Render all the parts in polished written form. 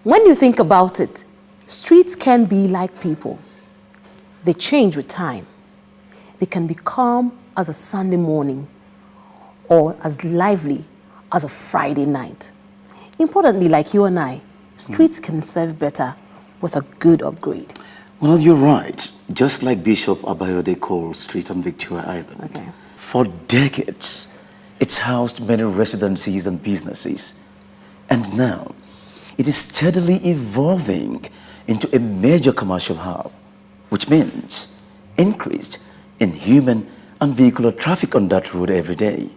When you think about it, streets can be like people. They change with time. They can be calm as a Sunday morning or as lively as a Friday night. Importantly, like you and I, streets can serve better with a good upgrade. Well, you're right. Just like Bishop Aboyade Cole Street on Victoria Island. Okay. For decades, it's housed many residencies and businesses. And now, it is steadily evolving into a major commercial hub, which means increased in human and vehicular traffic on that road every day.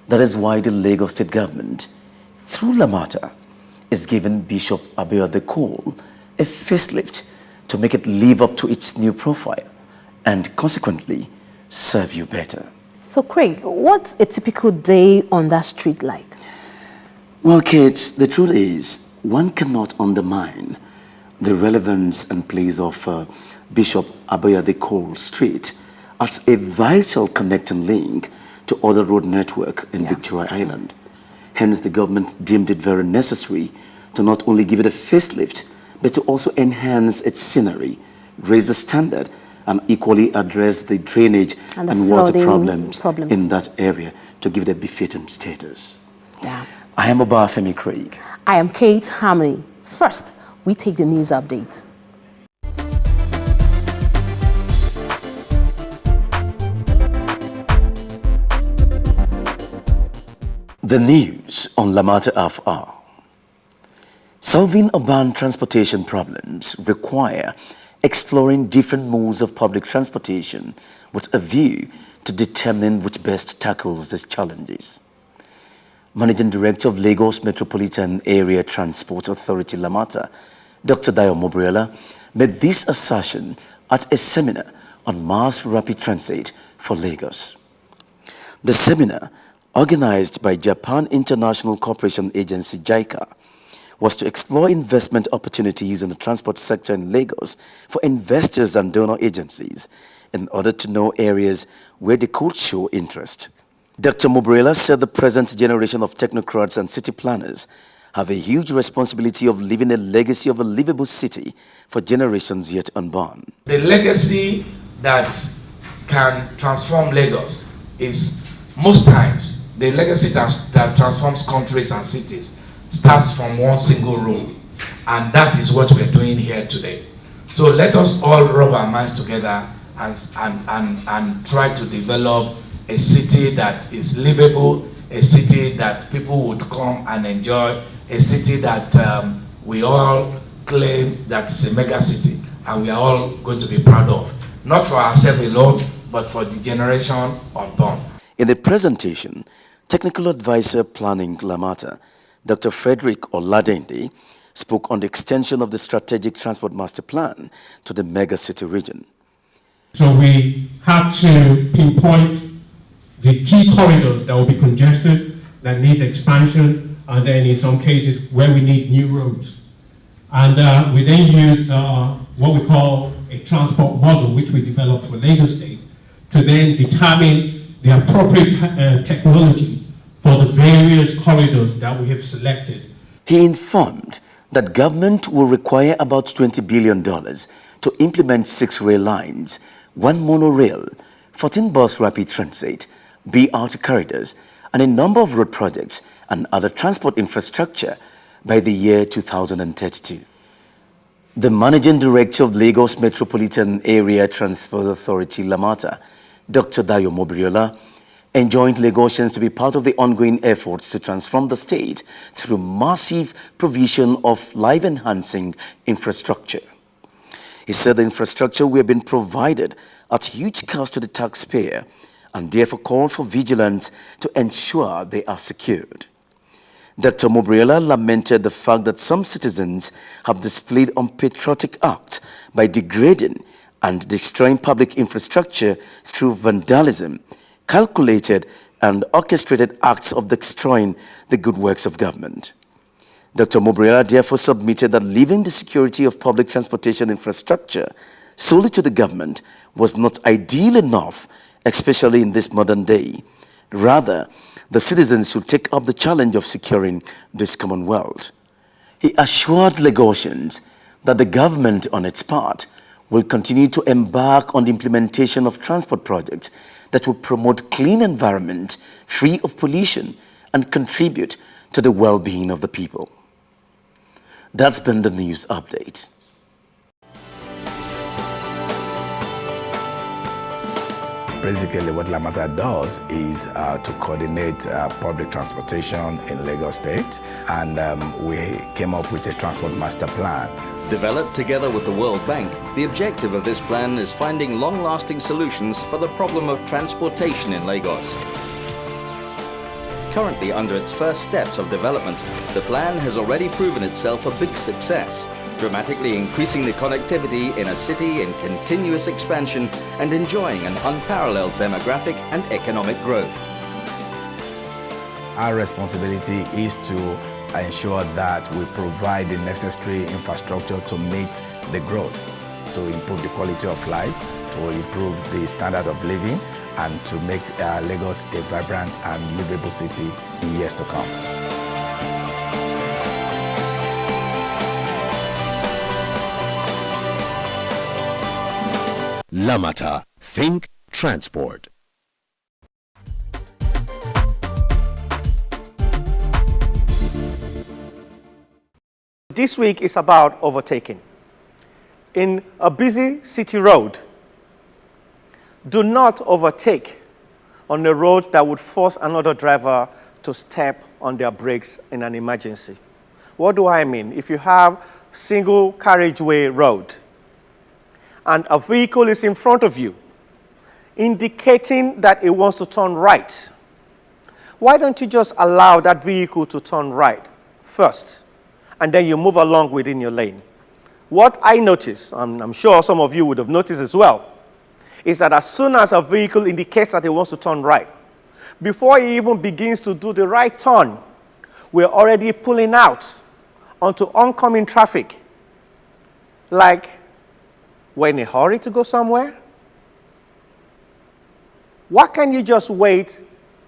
That is why the Lagos State government, through Lamata, is giving Bishop Aboyade Cole a facelift to make it live up to its new profile and consequently serve you better. So Craig, what's a typical day on that street like? Well, kids, the truth is, one cannot undermine the relevance and place of Bishop Aboyade Cole Street as a vital connecting link to other road network in Victoria Island. Hence, the government deemed it very necessary to not only give it a facelift, but to also enhance its scenery, raise the standard, and equally address the drainage and water problems in that area to give it a befitting status. Yeah. I am Obafemi Craig. I am Kate Harmony. First, we take the news update. The news on Lamata FR. Solving urban transportation problems require exploring different modes of public transportation with a view to determining which best tackles these challenges. Managing Director of Lagos Metropolitan Area Transport Authority Lamata, Dr. Dayo Mobriela, made this assertion at a seminar on mass rapid transit for Lagos. The seminar, organized by Japan International Cooperation Agency JICA, was to explore investment opportunities in the transport sector in Lagos for investors and donor agencies in order to know areas where they could show interest. Dr. Mobrela said the present generation of technocrats and city planners have a huge responsibility of leaving a legacy of a livable city for generations yet unborn. The legacy that can transform Lagos is most times the legacy that transforms countries and cities starts from one single rule, and that is what we're doing here today. So let us all rub our minds together and try to develop a city that is livable, a city that people would come and enjoy, a city that we all claim that is a mega city and we are all going to be proud of. Not for ourselves alone, but for the generation unborn. In the presentation, Technical Advisor Planning Lamata, Dr. Frederick Oladende, spoke on the extension of the Strategic Transport Master Plan to the mega city region. So we have to pinpoint the key corridors that will be congested, that need expansion, and then in some cases where we need new roads. And we then use what we call a transport model, which we developed for Lagos State, to then determine the appropriate technology for the various corridors that we have selected. He informed that government will require about $20 billion to implement 6 rail lines, 1 monorail, 14 bus rapid transit, BRT corridors, and a number of road projects and other transport infrastructure by the year 2032. The Managing Director of Lagos Metropolitan Area Transport Authority, Lamata, Dr. Dayo Mobriola, enjoined Lagosians to be part of the ongoing efforts to transform the state through massive provision of life-enhancing infrastructure. He said the infrastructure will have been provided at huge cost to the taxpayer and therefore called for vigilance to ensure they are secured. Dr. Mobriela lamented the fact that some citizens have displayed unpatriotic acts by degrading and destroying public infrastructure through vandalism, calculated and orchestrated acts of destroying the good works of government. Dr. Mobriela therefore submitted that leaving the security of public transportation infrastructure solely to the government was not ideal enough, especially in this modern day. Rather, the citizens should take up the challenge of securing this commonwealth. He assured Lagosians that the government on its part will continue to embark on the implementation of transport projects that will promote clean environment free of pollution and contribute to the well-being of the people. That's been the news update. Basically, what Lamata does is to coordinate public transportation in Lagos State, and we came up with a transport master plan. Developed together with the World Bank, the objective of this plan is finding long-lasting solutions for the problem of transportation in Lagos. Currently under its first steps of development, the plan has already proven itself a big success, dramatically increasing the connectivity in a city in continuous expansion and enjoying an unparalleled demographic and economic growth. Our responsibility is to ensure that we provide the necessary infrastructure to meet the growth, to improve the quality of life, to improve the standard of living, and to make Lagos a vibrant and livable city in years to come. Lamata, think transport. This week is about overtaking. In a busy city road, do not overtake on a road that would force another driver to step on their brakes in an emergency. What do I mean? If you have single carriageway road and a vehicle is in front of you, indicating that it wants to turn right, why don't you just allow that vehicle to turn right first, and then you move along within your lane? What I notice, I'm sure some of you would have noticed as well, is that as soon as a vehicle indicates that it wants to turn right, before it even begins to do the right turn, we're already pulling out onto oncoming traffic. Like, we're in a hurry to go somewhere? Why can't you just wait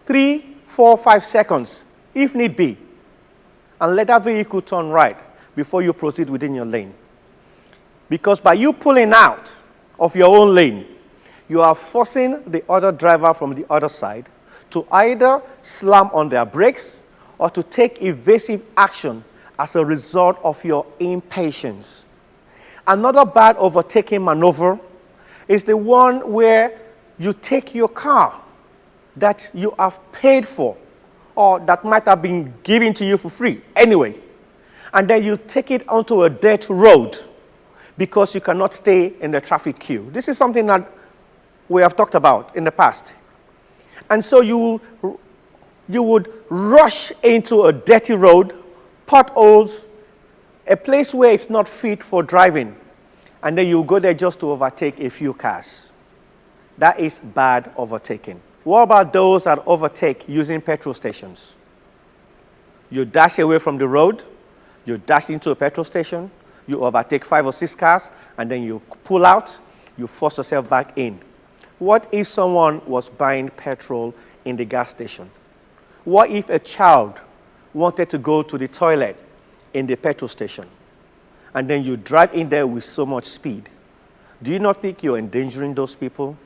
3, 4, 5 seconds, if need be, and let that vehicle turn right before you proceed within your lane? Because by you pulling out of your own lane, you are forcing the other driver from the other side to either slam on their brakes or to take evasive action as a result of your impatience. Another bad overtaking maneuver is the one where you take your car that you have paid for or that might have been given to you for free anyway, and then you take it onto a dirt road because you cannot stay in the traffic queue. This is something that we have talked about in the past. And so you would rush into a dirty road, potholes, a place where it's not fit for driving, and then you go there just to overtake a few cars. That is bad overtaking. What about those that overtake using petrol stations? You dash away from the road, you dash into a petrol station, you overtake 5 or 6 cars, and then you pull out, you force yourself back in. What if someone was buying petrol in the gas station? What if a child wanted to go to the toilet in the petrol station, and then you drive in there with so much speed? Do you not think you're endangering those people?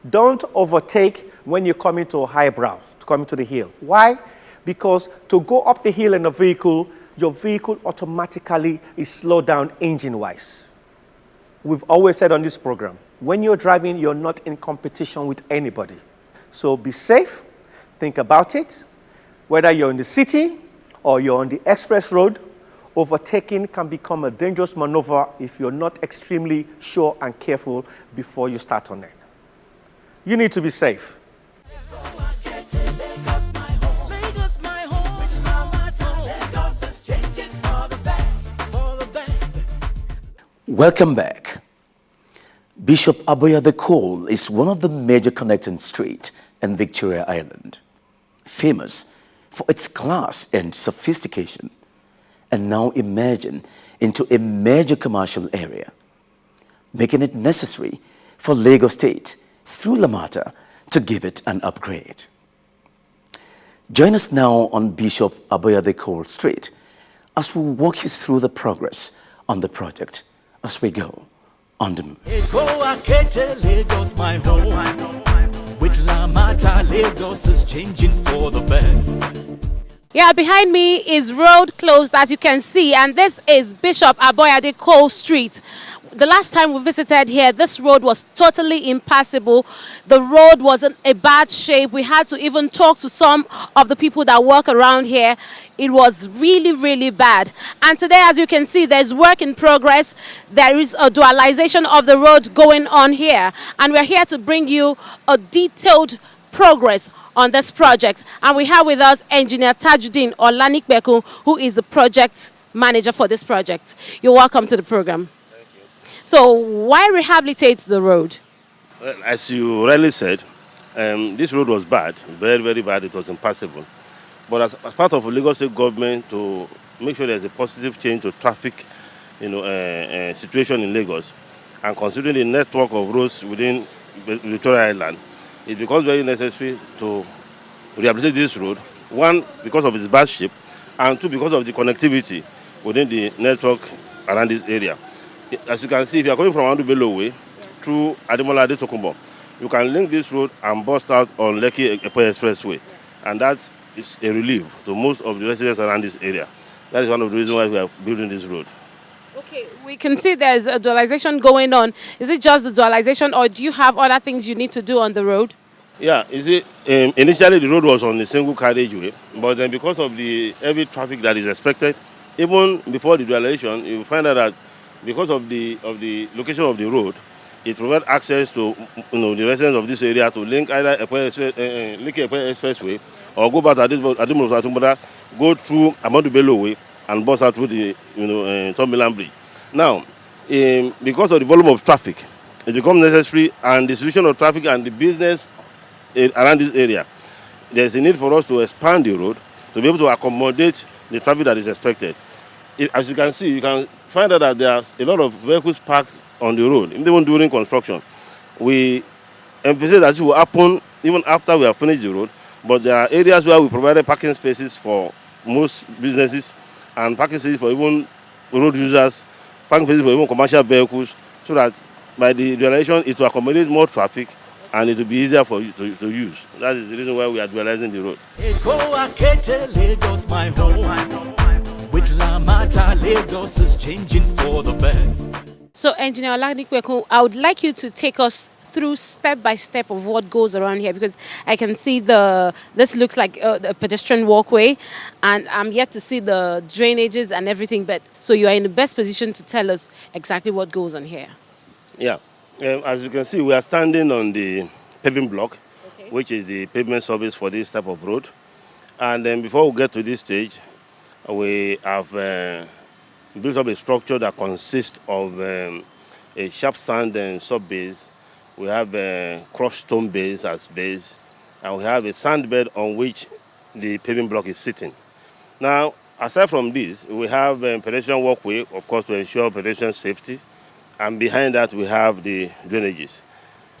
Don't overtake when you come into a highbrow, to come into the hill. Why? Because to go up the hill in a vehicle, your vehicle automatically is slowed down engine-wise. We've always said on this program, when you're driving, you're not in competition with anybody. So be safe, think about it. Whether you're in the city or you're on the express road, overtaking can become a dangerous maneuver if you're not extremely sure and careful before you start on it. You need to be safe. Welcome back. Bishop Aboyade Cole is one of the major connecting streets in Victoria Island, famous for its class and sophistication, and now emerging into a major commercial area, making it necessary for Lagos State, through Lamata, to give it an upgrade. Join us now on Bishop Aboyade Cole Street as we walk you through the progress on the project as we go on the move. Lagos, my home. With Lamata, Lagos is changing for the best. Yeah, behind me is road closed, as you can see, and this is Bishop Aboyade Cole Street. The last time we visited here, this road was totally impassable. The road was in a bad shape. We had to even talk to some of the people that work around here. It was really, really bad. And today, as you can see, there's work in progress. There is a dualization of the road going on here. And we're here to bring you a detailed progress on this project. And we have with us Engineer Tajuddin Olanikbeku, who is the project manager for this project. You're welcome to the program. So why rehabilitate the road? Well, as you rightly said, this road was bad, very, very bad. It was impassable. But as part of the Lagos State government to make sure there's a positive change to traffic, situation in Lagos, and considering the network of roads within Victoria Island, it becomes very necessary to rehabilitate this road. One, because of its bad shape, and two, because of the connectivity within the network around this area. As you can see, if you are coming from Andubelo Way through Ademola Adetokunbo, you can link this road and bust out on Lekki Expressway. And that is a relief to most of the residents around this area. That is one of the reasons why we are building this road. Okay, we can see there's a dualization going on. Is it just the dualization, or do you have other things you need to do on the road? Yeah, you see, initially the road was on a single carriageway, but then because of the heavy traffic that is expected, even before the dualization, you find out that because of the location of the road, it provides access to the residents of this area to link either Lekki Expressway or go back to Ademola, go through Amadu Way and bust out through the Tom Milan Bridge. Now, because of the volume of traffic, it becomes necessary, and the distribution of traffic and the business around this area, there's a need for us to expand the road to be able to accommodate the traffic that is expected. As you can see, you can find out that there's a lot of vehicles parked on the road, even during construction. We emphasize that it will happen even after we have finished the road, but there are areas where we provided parking spaces for most businesses and parking spaces for even road users, parking spaces for even commercial vehicles, so that by the dualization it will accommodate more traffic and it will be easier for you to use. That is the reason why we are dualizing the road. Lagos, my home. With Lamata, Lagos is changing for the best. So, Engineer Olanikbeku, I would like you to take us through step by step of what goes around here, because I can see this looks like a pedestrian walkway, and I'm yet to see the drainages and everything. But so you are in the best position to tell us exactly what goes on here. Yeah, as you can see, we are standing on the paving block, which is the pavement surface for this type of road. And then before we get to this stage, we have built up a structure that consists of a sharp sand and sub base. We have a crushed stone base as base, and we have a sand bed on which the paving block is sitting. Now, aside from this, we have a pedestrian walkway, of course, to ensure pedestrian safety, and behind that we have the drainages.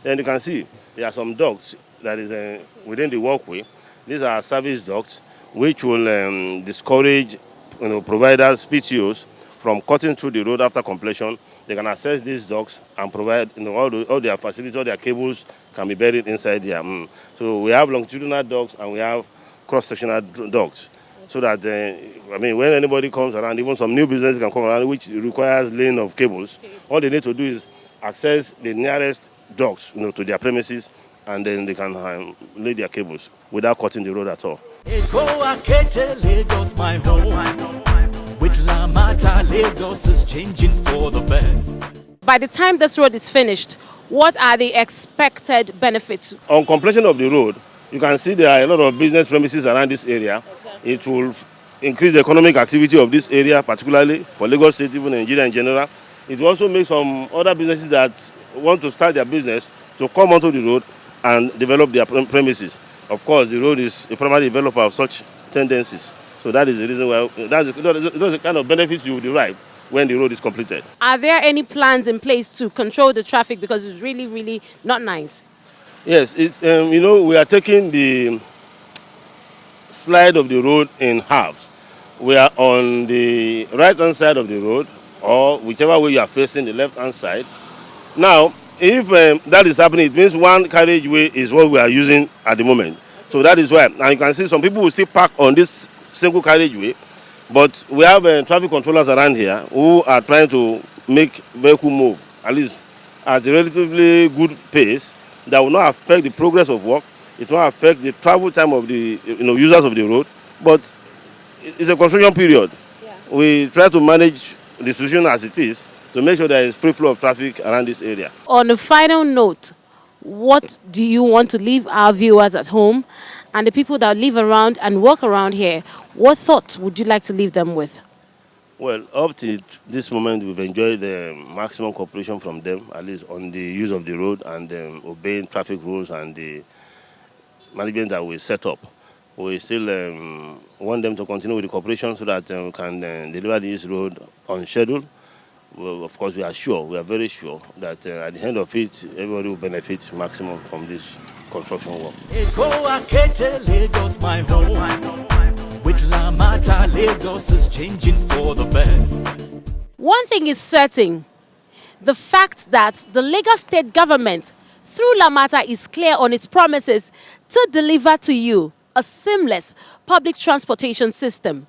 Then you can see there are some ducts that is within the walkway. These are service ducts, which will discourage providers, PTOs, from cutting through the road after completion. They can access these ducts and provide all their facilities, all their cables can be buried inside there. So we have longitudinal ducts and we have cross-sectional ducts. So that, when anybody comes around, even some new businesses can come around, which requires laying of cables, all they need to do is access the nearest ducts to their premises, and then they can lay their cables without cutting the road at all. Lagos, my home. With Lamata, Lagos is changing for the best. By the time this road is finished, what are the expected benefits? On completion of the road, you can see there are a lot of business premises around this area. Exactly. It will increase the economic activity of this area, particularly for Lagos State, even Nigeria in general. It will also make some other businesses that want to start their business to come onto the road and develop their premises. Of course, the road is a primary developer of such tendencies. So that is the reason why, that's the kind of benefits you derive when the road is completed. Are there any plans in place to control the traffic, because it's really, really not nice? Yes, it's, we are taking the slide of the road in halves. We are on the right-hand side of the road, or whichever way you are facing, the left-hand side. Now, if that is happening, it means one carriageway is what we are using at the moment. So that is why. Now you can see some people will still park on this single carriageway, but we have traffic controllers around here who are trying to make vehicle move, at least at a relatively good pace that will not affect the progress of work. It will not affect the travel time of the users of the road, but it's a construction period. Yeah. We try to manage the situation as it is to make sure there is free flow of traffic around this area. On a final note, what do you want to leave our viewers at home and the people that live around and work around here? What thoughts would you like to leave them with? Well, up to this moment, we've enjoyed the maximum cooperation from them, at least on the use of the road and obeying traffic rules and the management that we set up. We still want them to continue with the cooperation so that we can deliver this road on schedule. Well, of course, we are very sure that at the end of it, everybody will benefit maximum from this construction work. Lagos, my home. With Lamata, Lagos is changing for the best. One thing is certain, the fact that the Lagos state government through Lamata is clear on its promises to deliver to you a seamless public transportation system.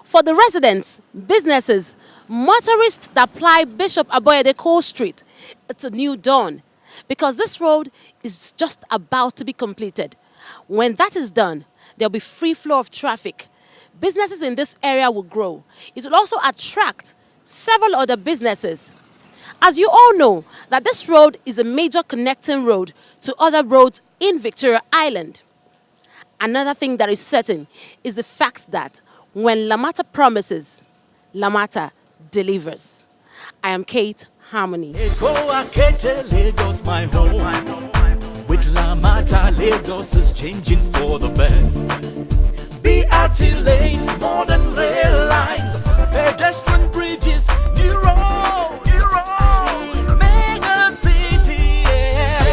For the residents, businesses, motorists that ply Bishop Aboyade Cole Street, it's a new dawn because this road is just about to be completed. When that is done, there'll be free flow of traffic. Businesses in this area will grow. It will also attract several other businesses. As you all know, that this road is a major connecting road to other roads in Victoria Island. Another thing that is certain is the fact that when Lamata promises, Lamata delivers. I am Kate Harmony. Lagos, my home. With Lamata, Lagos is changing for the best. BRT lanes, modern rail lines, pedestrian bridges, new roads. Mega city, yeah.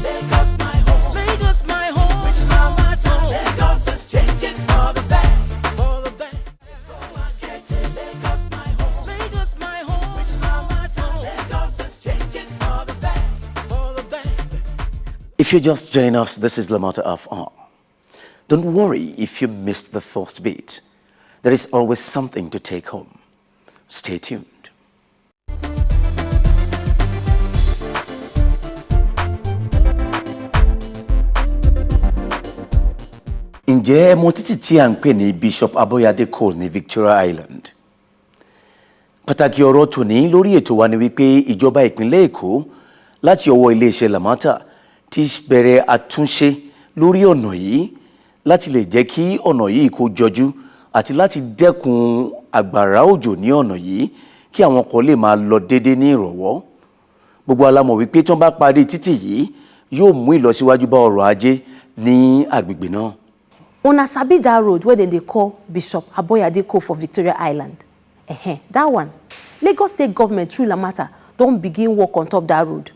Lagos, my home. Lagos, my home. With Lamata, Lagos is changing for the best. For the best. Lagos, my home. Lagos, my home. With Lamata, Lagos is changing for the best. For the best. If you're just joining us, this is Lamata FR. Don't worry if you missed the first beat. There is always something to take home. Stay tuned. Ǹjẹ́ mo títí tí à ń pè ní Bishop Aboyade Cole ní Victoria Island? Pàtàkì ọ̀rọ̀ tòní lórí ètò wa ni wípé ìjọba ìpínlẹ̀ Èkó láti ọwọ́ iléeṣẹ́ Lamata ti bẹ̀rẹ̀ àtúnṣe lórí ọ̀nà yìí láti lè jẹ́ kí ọ̀nà yìí kó jọjú àti láti dẹ́kun àgbàrá òjò ní ọ̀nà yìí kí àwọn kan lè máa lọ dédé ní ìrọ̀wọ́. Gbogbo alámọ̀ wípé tí wọ́n bá parí títì yìí yóò mú ìlọsíwájú bá ọrọ̀ ajé ní agbègbè náà. Una sabi that road where they call Bishop Aboyade Cole for Victoria Island. That one. Lagos state government through Lamata don't begin work on top that road.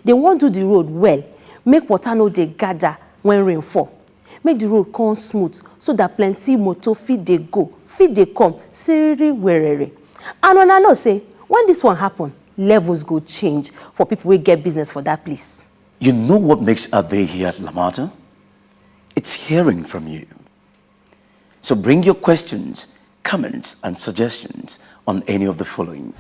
They won't do the road well, make water no dey gather when rain fall. Make the road come smooth so that plenty motor fit dey go, fit dey come, siriri werere. And una know say, when this one happen, levels go change for people who get business for that place. You know what makes our day here at Lamata? It's hearing from you. So bring your questions, comments, and suggestions on any of the following.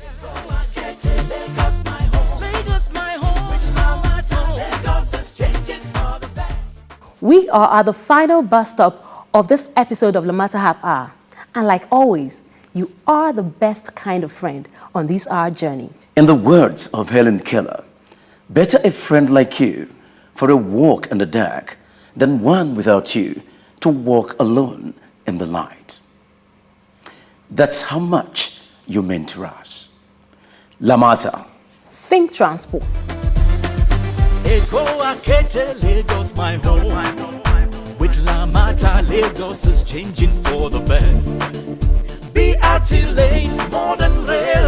We are at the final bus stop of this episode of Lamata Half Hour. And like always, you are the best kind of friend on this hour journey. In the words of Helen Keller, better a friend like you for a walk in the dark than one without you to walk alone in the light. That's how much you mean to us. Lamata. Think transport. Lagos, my home. With Lamata, Lagos is changing for the best. BRT lanes, modern rail